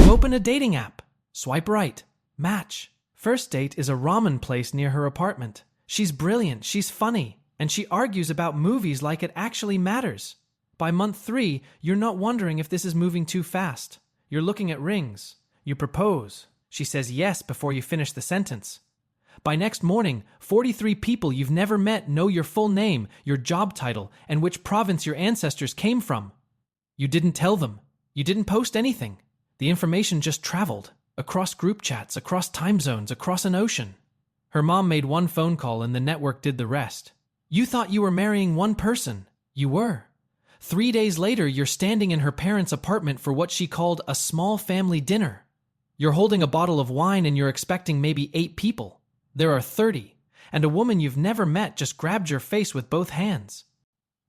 open a dating app. Swipe right. Match. First date is a ramen place near her apartment. She's brilliant, she's funny, and she argues about movies like it actually matters. By month 3, you're not wondering if this is moving too fast. You're looking at rings. You propose. She says yes before you finish the sentence. By next morning, 43 people you've never met know your full name, your job title, and which province your ancestors came from. You didn't tell them. You didn't post anything. The information just traveled. Across group chats, across time zones, across an ocean. Her mom made one phone call and the network did the rest. You thought you were marrying one person. You were. 3 days later, you're standing in her parents' apartment for what she called a small family dinner. You're holding a bottle of wine and you're expecting maybe 8 people. There are 30, and a woman you've never met just grabbed your face with both hands.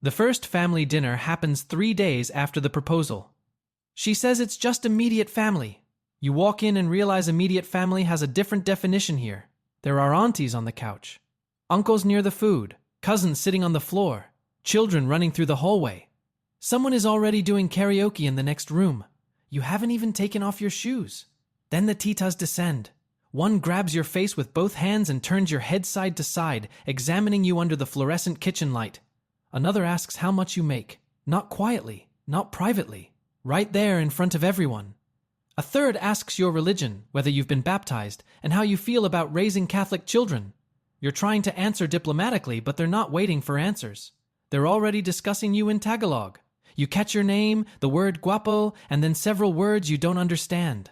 The first family dinner happens 3 days after the proposal. She says it's just immediate family. You walk in and realize immediate family has a different definition here. There are aunties on the couch, uncles near the food, cousins sitting on the floor, children running through the hallway. Someone is already doing karaoke in the next room. You haven't even taken off your shoes. Then the titas descend. One grabs your face with both hands and turns your head side to side, examining you under the fluorescent kitchen light. Another asks how much you make. Not quietly, not privately. Right there in front of everyone. A third asks your religion, whether you've been baptized, and how you feel about raising Catholic children. You're trying to answer diplomatically, but they're not waiting for answers. They're already discussing you in Tagalog. You catch your name, the word guapo, and then several words you don't understand.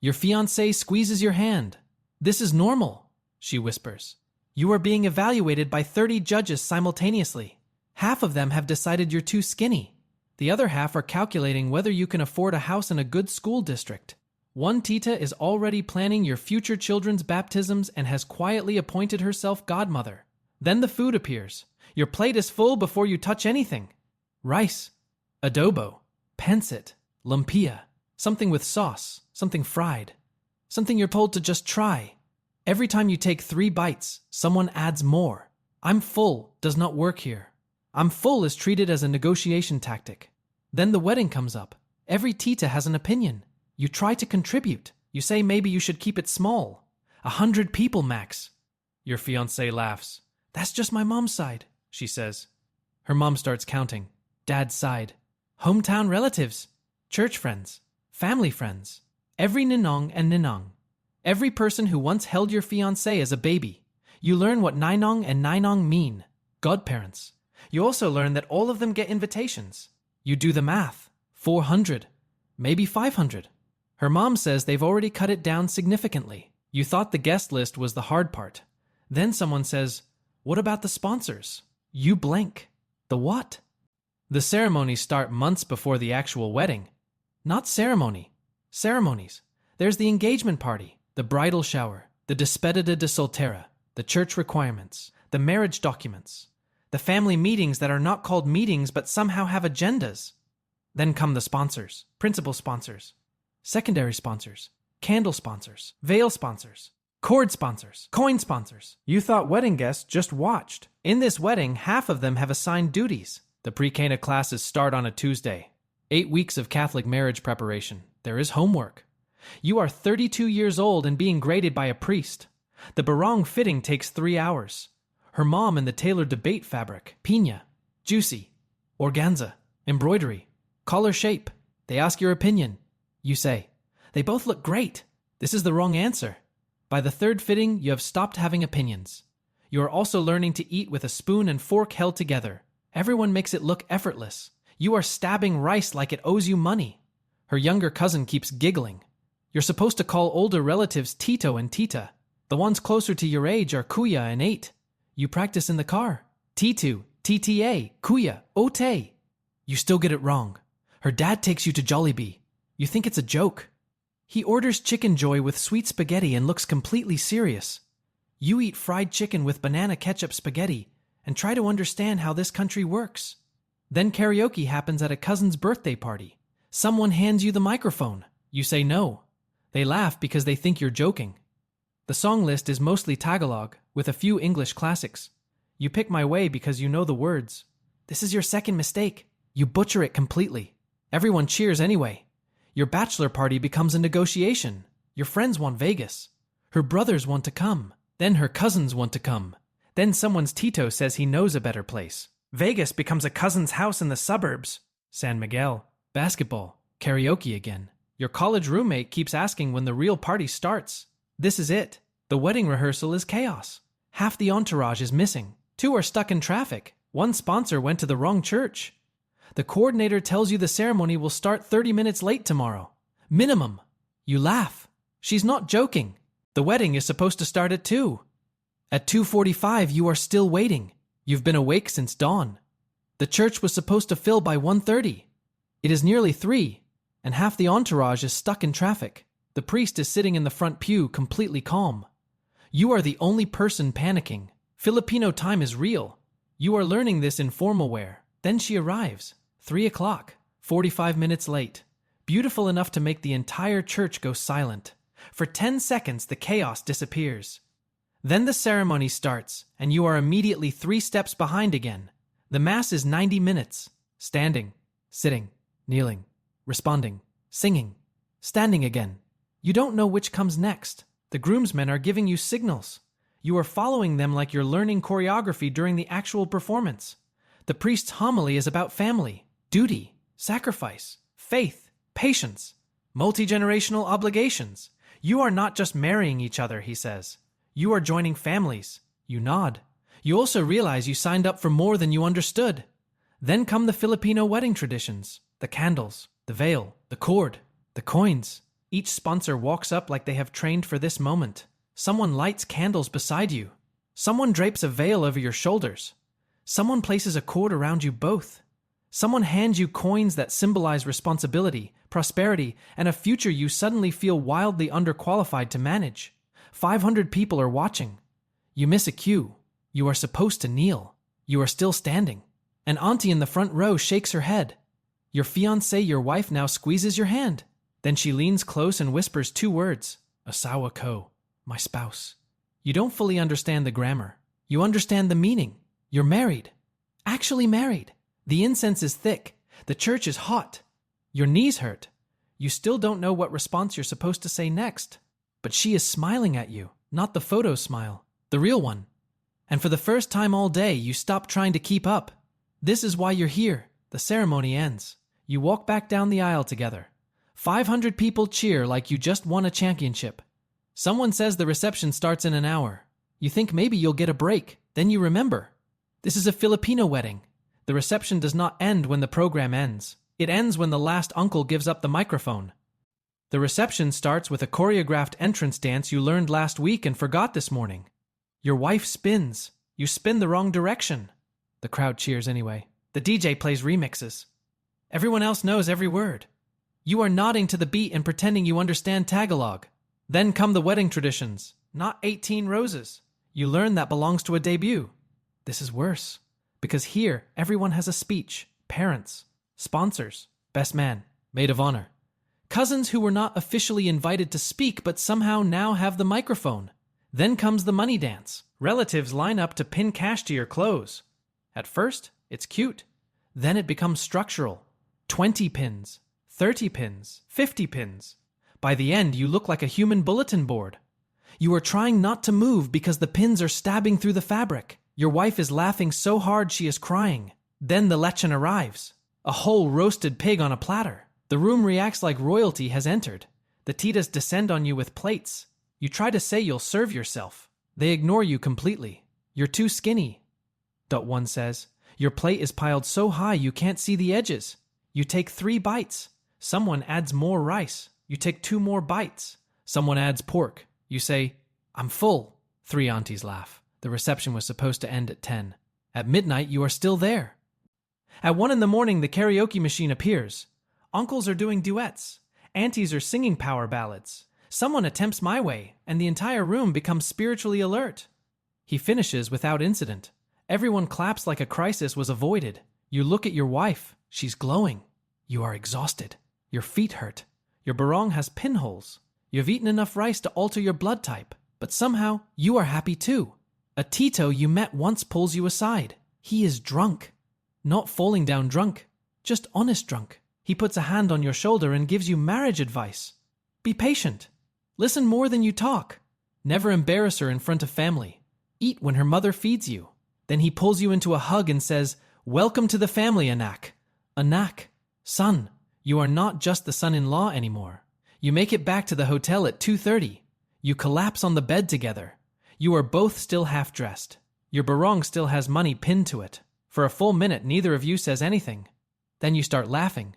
Your fiancé squeezes your hand. This is normal, she whispers. You are being evaluated by 30 judges simultaneously. Half of them have decided you're too skinny. The other half are calculating whether you can afford a house in a good school district. One tita is already planning your future children's baptisms and has quietly appointed herself godmother. Then the food appears. Your plate is full before you touch anything. Rice, adobo, pancit, lumpia, something with sauce, something fried, something you're told to just try. Every time you take 3 bites, someone adds more. I'm full does not work here. I'm full is treated as a negotiation tactic. Then the wedding comes up. Every tita has an opinion. You try to contribute. You say maybe you should keep it small. 100 people max. Your fiancé laughs. That's just my mom's side, she says. Her mom starts counting. Dad's side. Hometown relatives. Church friends. Family friends. Every ninong and ninang. Every person who once held your fiancé as a baby. You learn what ninong and ninang mean. Godparents. You also learn that all of them get invitations. You do the math. 400. Maybe 500. Her mom says they've already cut it down significantly. You thought the guest list was the hard part. Then someone says, what about the sponsors? You blank. The what? The ceremonies start months before the actual wedding. Not ceremony. Ceremonies. There's the engagement party, the bridal shower, the despedida de soltera, the church requirements, the marriage documents, the family meetings that are not called meetings but somehow have agendas. Then come the sponsors, principal sponsors, secondary sponsors, candle sponsors, veil sponsors, cord sponsors, coin sponsors. You thought wedding guests just watched. In this wedding, half of them have assigned duties. The pre-Cana classes start on a Tuesday. 8 weeks of Catholic marriage preparation. There is homework. You are 32 years old and being graded by a priest. The barong fitting takes 3 hours. Her mom and the tailor debate fabric, piña, juicy, organza, embroidery, collar shape. They ask your opinion. You say, they both look great. This is the wrong answer. By the 3rd fitting, you have stopped having opinions. You are also learning to eat with a spoon and fork held together. Everyone makes it look effortless. You are stabbing rice like it owes you money. Her younger cousin keeps giggling. You're supposed to call older relatives Tito and Tita. The ones closer to your age are Kuya and 8. You practice in the car. T2, TTA, Kuya, Ote. You still get it wrong. Her dad takes you to Jollibee. You think it's a joke. He orders chicken joy with sweet spaghetti and looks completely serious. You eat fried chicken with banana ketchup spaghetti and try to understand how this country works. Then karaoke happens at a cousin's birthday party. Someone hands you the microphone. You say no. They laugh because they think you're joking. The song list is mostly Tagalog, with a few English classics. You pick My Way because you know the words. This is your second mistake. You butcher it completely. Everyone cheers anyway. Your bachelor party becomes a negotiation. Your friends want Vegas. Her brothers want to come. Then her cousins want to come. Then someone's Tito says he knows a better place. Vegas becomes a cousin's house in the suburbs. San Miguel. Basketball. Karaoke again. Your college roommate keeps asking when the real party starts. This is it. The wedding rehearsal is chaos. Half the entourage is missing. 2 are stuck in traffic. 1 sponsor went to the wrong church. The coordinator tells you the ceremony will start 30 minutes late tomorrow. Minimum. You laugh. She's not joking. The wedding is supposed to start at 2. At 2:45 you are still waiting. You've been awake since dawn. The church was supposed to fill by 1:30. It is nearly 3, and half the entourage is stuck in traffic. The priest is sitting in the front pew completely calm. You are the only person panicking. Filipino time is real. You are learning this in formal wear. Then she arrives. 3 o'clock. 45 minutes late. Beautiful enough to make the entire church go silent. For 10 seconds, the chaos disappears. Then the ceremony starts, and you are immediately 3 steps behind again. The mass is 90 minutes. Standing, sitting, kneeling, responding, singing, standing again. You don't know which comes next. The groomsmen are giving you signals. You are following them like you're learning choreography during the actual performance. The priest's homily is about family, duty, sacrifice, faith, patience, multi-generational obligations. You are not just marrying each other, he says. You are joining families. You nod. You also realize you signed up for more than you understood. Then come the Filipino wedding traditions, the candles, the veil, the cord, the coins. Each sponsor walks up like they have trained for this moment. Someone lights candles beside you. Someone drapes a veil over your shoulders. Someone places a cord around you both. Someone hands you coins that symbolize responsibility, prosperity, and a future you suddenly feel wildly underqualified to manage. 500 people are watching. You miss a cue. You are supposed to kneel. You are still standing. An auntie in the front row shakes her head. Your fiancé, your wife, now squeezes your hand. Then she leans close and whispers 2 words. Asawa ko, my spouse. You don't fully understand the grammar. You understand the meaning. You're married. Actually married. The incense is thick. The church is hot. Your knees hurt. You still don't know what response you're supposed to say next. But she is smiling at you, not the photo smile, the real one. And for the first time all day, you stop trying to keep up. This is why you're here. The ceremony ends. You walk back down the aisle together. 500 people cheer like you just won a championship. Someone says the reception starts in an hour. You think maybe you'll get a break. Then you remember. This is a Filipino wedding. The reception does not end when the program ends. It ends when the last uncle gives up the microphone. The reception starts with a choreographed entrance dance you learned last week and forgot this morning. Your wife spins. You spin the wrong direction. The crowd cheers anyway. The DJ plays remixes. Everyone else knows every word. You are nodding to the beat and pretending you understand Tagalog. Then come the wedding traditions, not 18 roses. You learn that belongs to a debut. This is worse, because here everyone has a speech. Parents, sponsors, best man, maid of honor. Cousins who were not officially invited to speak but somehow now have the microphone. Then comes the money dance. Relatives line up to pin cash to your clothes. At first, it's cute. Then it becomes structural. 20 pins, 30 pins, 50 pins. By the end, you look like a human bulletin board. You are trying not to move because the pins are stabbing through the fabric. Your wife is laughing so hard she is crying. Then the lechon arrives. A whole roasted pig on a platter. The room reacts like royalty has entered. The titas descend on you with plates. You try to say you'll serve yourself. They ignore you completely. You're too skinny. One says, your plate is piled so high you can't see the edges. You take 3 bites. Someone adds more rice. You take 2 more bites. Someone adds pork. You say, I'm full. 3 aunties laugh. The reception was supposed to end at 10. At midnight, you are still there. At 1 a.m, the karaoke machine appears. Uncles are doing duets. Aunties are singing power ballads. Someone attempts My Way, and the entire room becomes spiritually alert. He finishes without incident. Everyone claps like a crisis was avoided. You look at your wife. She's glowing. You are exhausted. Your feet hurt. Your barong has pinholes. You've eaten enough rice to alter your blood type. But somehow, you are happy too. A Tito you met once pulls you aside. He is drunk. Not falling down drunk. Just honest drunk. He puts a hand on your shoulder and gives you marriage advice. Be patient. Listen more than you talk. Never embarrass her in front of family. Eat when her mother feeds you. Then he pulls you into a hug and says, "Welcome to the family, Anak." Anak, son, you are not just the son-in-law anymore. You make it back to the hotel at 2:30. You collapse on the bed together. You are both still half-dressed. Your barong still has money pinned to it. For a full minute, neither of you says anything. Then you start laughing.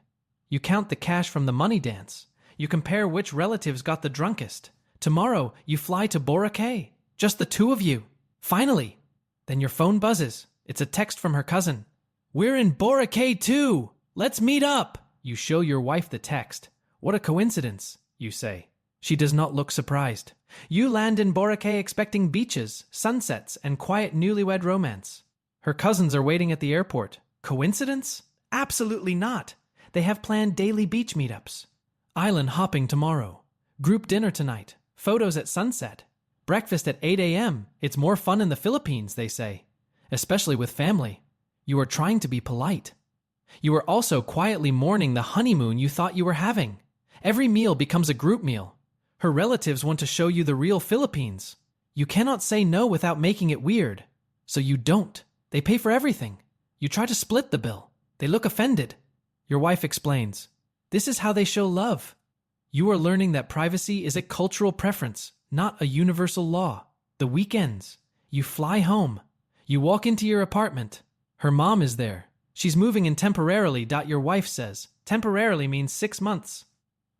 You count the cash from the money dance. You compare which relatives got the drunkest. Tomorrow, you fly to Boracay. Just the two of you. Finally. Then your phone buzzes. It's a text from her cousin. "We're in Boracay too. Let's meet up." You show your wife the text. "What a coincidence," you say. She does not look surprised. You land in Boracay expecting beaches, sunsets, and quiet newlywed romance. Her cousins are waiting at the airport. Coincidence? Absolutely not. They have planned daily beach meetups. Island hopping tomorrow. Group dinner tonight. Photos at sunset. Breakfast at 8 a.m. It's more fun in the Philippines, they say. Especially with family. You are trying to be polite. You are also quietly mourning the honeymoon you thought you were having. Every meal becomes a group meal. Her relatives want to show you the real Philippines. You cannot say no without making it weird. So you don't. They pay for everything. You try to split the bill. They look offended. Your wife explains. This is how they show love. You are learning that privacy is a cultural preference, not a universal law. The weekends. You fly home. You walk into your apartment. Her mom is there. She's moving in temporarily. Your wife says. Temporarily means 6 months.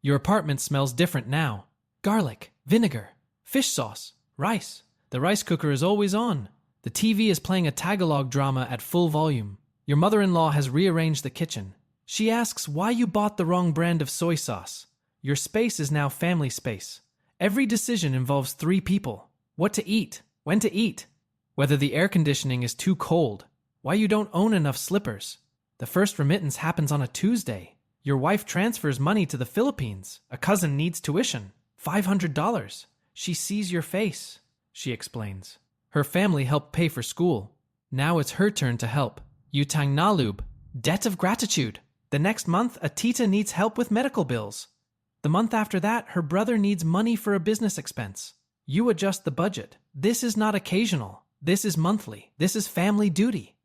Your apartment smells different now. Garlic, vinegar, fish sauce, rice. The rice cooker is always on. The TV is playing a Tagalog drama at full volume. Your mother-in-law has rearranged the kitchen. She asks why you bought the wrong brand of soy sauce. Your space is now family space. Every decision involves 3 people. What to eat, when to eat, whether the air conditioning is too cold, why you don't own enough slippers. The first remittance happens on a Tuesday. Your wife transfers money to the Philippines. A cousin needs tuition. $500. She sees your face, she explains. Her family helped pay for school. Now it's her turn to help. Utang na loob, debt of gratitude. The next month, a tita needs help with medical bills. The month after that, her brother needs money for a business expense. You adjust the budget. This is not occasional. This is monthly. This is family duty.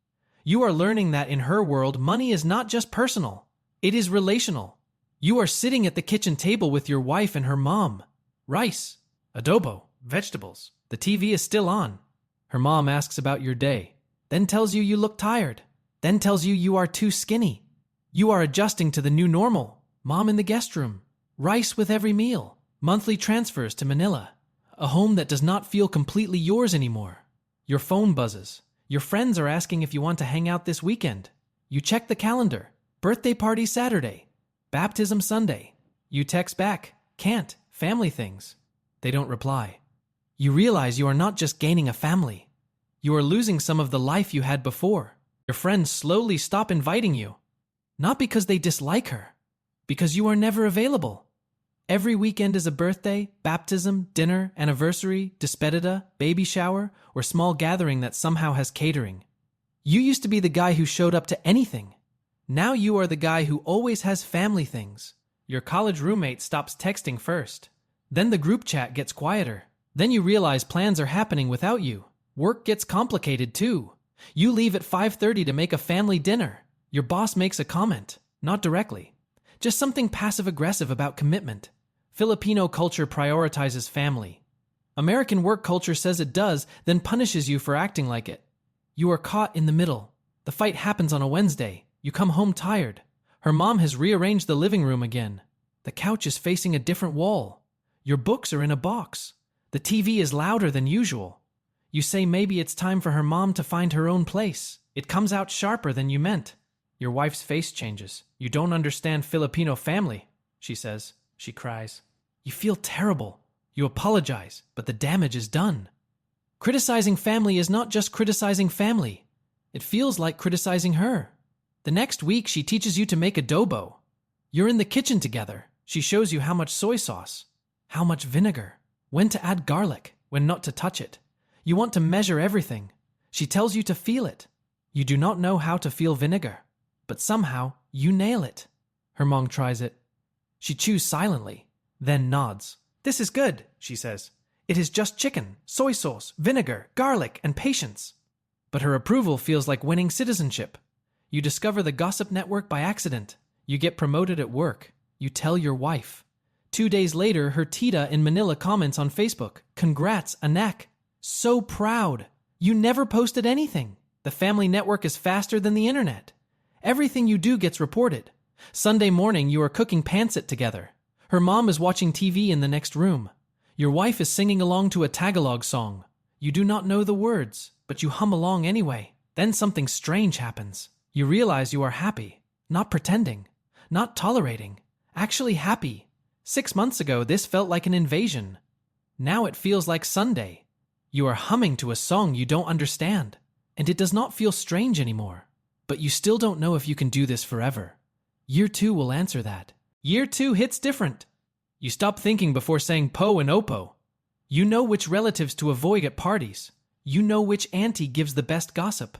You are learning that in her world, money is not just personal. It is relational. You are sitting at the kitchen table with your wife and her mom. Rice, adobo, vegetables. The TV is still on. Her mom asks about your day, then tells you look tired, then tells you are too skinny. You are adjusting to the new normal. Mom in the guest room. Rice with every meal. Monthly transfers to Manila. A home that does not feel completely yours anymore. Your phone buzzes. Your friends are asking if you want to hang out this weekend. You check the calendar. Birthday party Saturday. Baptism Sunday. You text back. Can't. Family things. They don't reply. You realize you are not just gaining a family. You are losing some of the life you had before. Your friends slowly stop inviting you. Not because they dislike her. Because you are never available. Every weekend is a birthday, baptism, dinner, anniversary, despedida, baby shower, or small gathering that somehow has catering. You used to be the guy who showed up to anything. Now you are the guy who always has family things. Your college roommate stops texting first. Then the group chat gets quieter. Then you realize plans are happening without you. Work gets complicated too. You leave at 5:30 to make a family dinner. Your boss makes a comment, not directly. Just something passive-aggressive about commitment. Filipino culture prioritizes family. American work culture says it does, then punishes you for acting like it. You are caught in the middle. The fight happens on a Wednesday. You come home tired. Her mom has rearranged the living room again. The couch is facing a different wall. Your books are in a box. The TV is louder than usual. You say maybe it's time for her mom to find her own place. It comes out sharper than you meant. Your wife's face changes. You don't understand Filipino family, she says. She cries. You feel terrible. You apologize, but the damage is done. Criticizing family is not just criticizing family. It feels like criticizing her. The next week, she teaches you to make adobo. You're in the kitchen together. She shows you how much soy sauce, how much vinegar, when to add garlic, when not to touch it. You want to measure everything. She tells you to feel it. You do not know how to feel vinegar, but somehow you nail it. Her mom tries it. She chews silently, then nods. This is good, she says. It is just chicken, soy sauce, vinegar, garlic, and patience. But her approval feels like winning citizenship. You discover the gossip network by accident. You get promoted at work. You tell your wife. 2 days later, her tita in Manila comments on Facebook, "Congrats, anak. So proud. You never posted anything. The family network is faster than the internet. Everything you do gets reported. Sunday morning, you are cooking pancit together. Her mom is watching TV in the next room. Your wife is singing along to a Tagalog song. You do not know the words, but you hum along anyway. Then something strange happens. You realize you are happy, not pretending, not tolerating, actually happy. 6 months ago, this felt like an invasion. Now it feels like Sunday. You are humming to a song you don't understand, and it does not feel strange anymore. But you still don't know if you can do this forever. Year 2 will answer that. Year 2 hits different. You stop thinking before saying po and opo. You know which relatives to avoid at parties. You know which auntie gives the best gossip.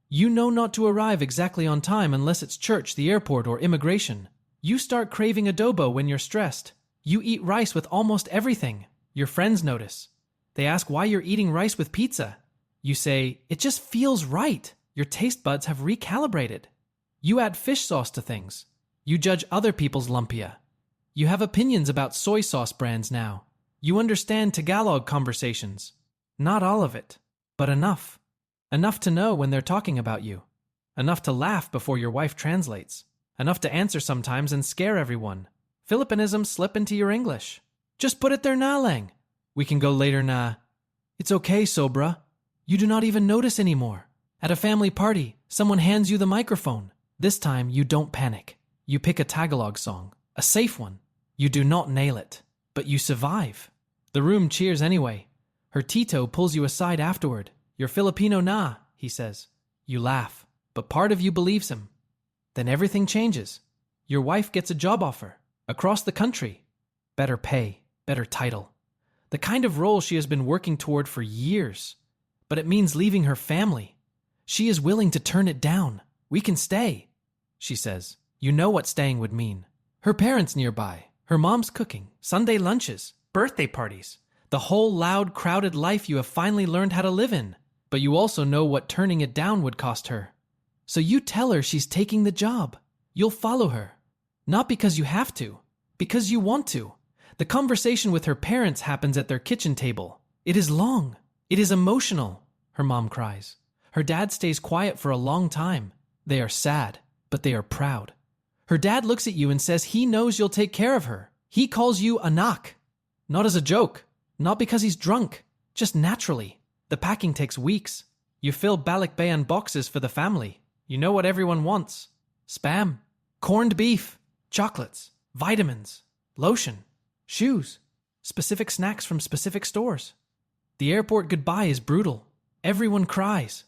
You know not to arrive exactly on time unless it's church, the airport, or immigration. You start craving adobo when you're stressed. You eat rice with almost everything. Your friends notice. They ask why you're eating rice with pizza. You say, it just feels right. Your taste buds have recalibrated. You add fish sauce to things. You judge other people's lumpia. You have opinions about soy sauce brands now. You understand Tagalog conversations. Not all of it, but enough. Enough to know when they're talking about you. Enough to laugh before your wife translates. Enough to answer sometimes and scare everyone. Filipinisms slip into your English. Just put it there na lang. We can go later na. It's okay, Sobra. You do not even notice anymore. At a family party, someone hands you the microphone. This time, you don't panic. You pick a Tagalog song. A safe one. You do not nail it. But you survive. The room cheers anyway. Her tito pulls you aside afterward. You're Filipino na, he says. You laugh. But part of you believes him. Then everything changes. Your wife gets a job offer. Across the country. Better pay. Better title. The kind of role she has been working toward for years. But it means leaving her family. She is willing to turn it down. We can stay, she says. You know what staying would mean. Her parents nearby. Her mom's cooking. Sunday lunches. Birthday parties. The whole loud, crowded life you have finally learned how to live in. But you also know what turning it down would cost her. So you tell her she's taking the job. You'll follow her. Not because you have to. Because you want to. The conversation with her parents happens at their kitchen table. It is long. It is emotional, her mom cries. Her dad stays quiet for a long time. They are sad, but they are proud. Her dad looks at you and says he knows you'll take care of her. He calls you anak. Not as a joke. Not because he's drunk. Just naturally. The packing takes weeks. You fill balikbayan boxes for the family. You know what everyone wants. Spam. Corned beef. Chocolates. Vitamins. Lotion. Shoes. Specific snacks from specific stores. The airport goodbye is brutal. Everyone cries.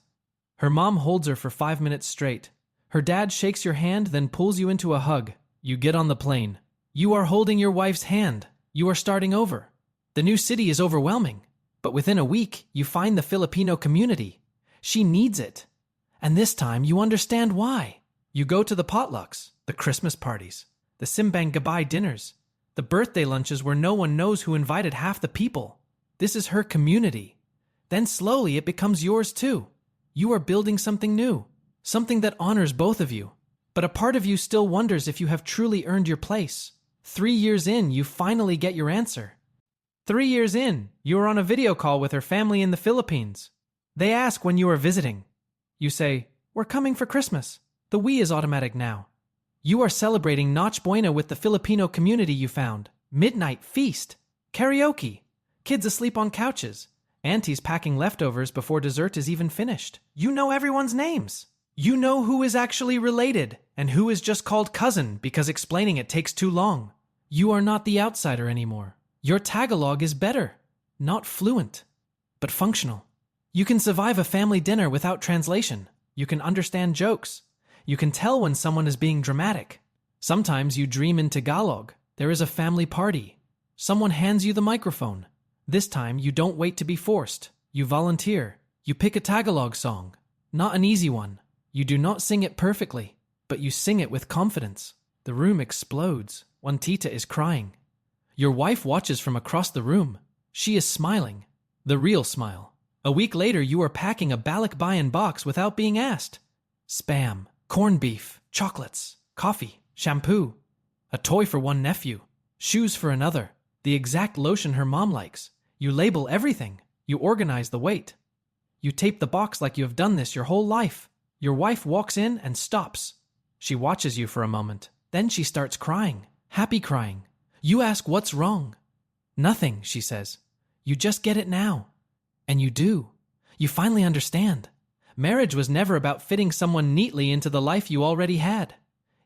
Her mom holds her for 5 minutes straight. Her dad shakes your hand, then pulls you into a hug. You get on the plane. You are holding your wife's hand. You are starting over. The new city is overwhelming. But within a week, you find the Filipino community. She needs it. And this time, you understand why. You go to the potlucks, the Christmas parties, the simbang gabay dinners, the birthday lunches where no one knows who invited half the people. This is her community. Then slowly it becomes yours too. You are building something new, something that honors both of you. But a part of you still wonders if you have truly earned your place. 3 years in, you finally get your answer. 3 years in, you are on a video call with her family in the Philippines. They ask when you are visiting. You say, we're coming for Christmas. The we is automatic now. You are celebrating Noche Buena with the Filipino community you found. Midnight feast. Karaoke. Kids asleep on couches. Aunties packing leftovers before dessert is even finished. You know everyone's names. You know who is actually related and who is just called cousin because explaining it takes too long. You are not the outsider anymore. Your Tagalog is better. Not fluent, but functional. You can survive a family dinner without translation. You can understand jokes. You can tell when someone is being dramatic. Sometimes you dream in Tagalog. There is a family party. Someone hands you the microphone. This time, you don't wait to be forced. You volunteer. You pick a Tagalog song. Not an easy one. You do not sing it perfectly, but you sing it with confidence. The room explodes. One tita is crying. Your wife watches from across the room. She is smiling. The real smile. A week later, you are packing a balikbayan box without being asked. Spam, corned beef, chocolates, coffee, shampoo, a toy for one nephew, shoes for another, the exact lotion her mom likes. You label everything. You organize the weight. You tape the box like you have done this your whole life. Your wife walks in and stops. She watches you for a moment. Then she starts crying, happy crying. You ask what's wrong. Nothing, she says. You just get it now. And you do. You finally understand. Marriage was never about fitting someone neatly into the life you already had.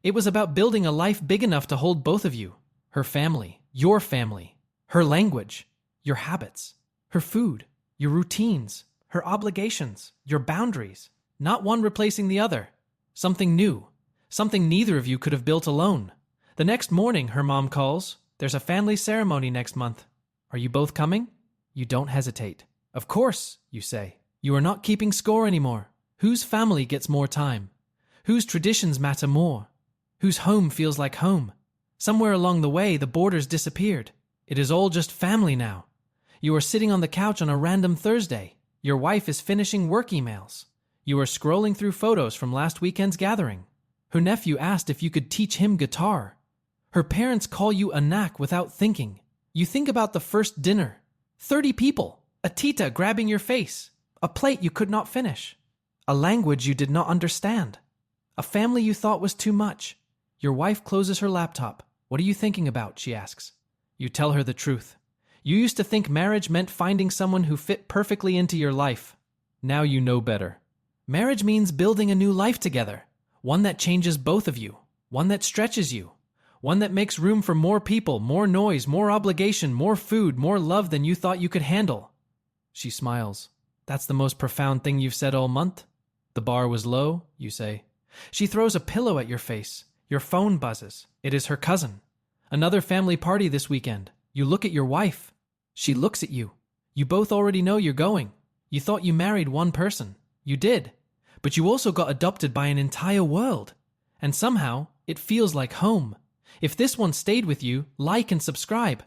It was about building a life big enough to hold both of you. Her family, your family, her language, your habits, her food, your routines, her obligations, your boundaries. Not one replacing the other. Something new. Something neither of you could have built alone. The next morning, her mom calls. There's a family ceremony next month. Are you both coming? You don't hesitate. Of course, you say. You are not keeping score anymore. Whose family gets more time? Whose traditions matter more? Whose home feels like home? Somewhere along the way, the borders disappeared. It is all just family now. You are sitting on the couch on a random Thursday. Your wife is finishing work emails. You are scrolling through photos from last weekend's gathering. Her nephew asked if you could teach him guitar. Her parents call you anak without thinking. You think about the first dinner. 30 people. A tita grabbing your face. A plate you could not finish. A language you did not understand. A family you thought was too much. Your wife closes her laptop. What are you thinking about? She asks. You tell her the truth. You used to think marriage meant finding someone who fit perfectly into your life. Now you know better. Marriage means building a new life together. One that changes both of you. One that stretches you. One that makes room for more people, more noise, more obligation, more food, more love than you thought you could handle. She smiles. That's the most profound thing you've said all month? The bar was low, you say. She throws a pillow at your face. Your phone buzzes. It is her cousin. Another family party this weekend. You look at your wife. She looks at you. You both already know you're going. You thought you married one person. You did. But you also got adopted by an entire world. And somehow, it feels like home. If this one stayed with you, like and subscribe.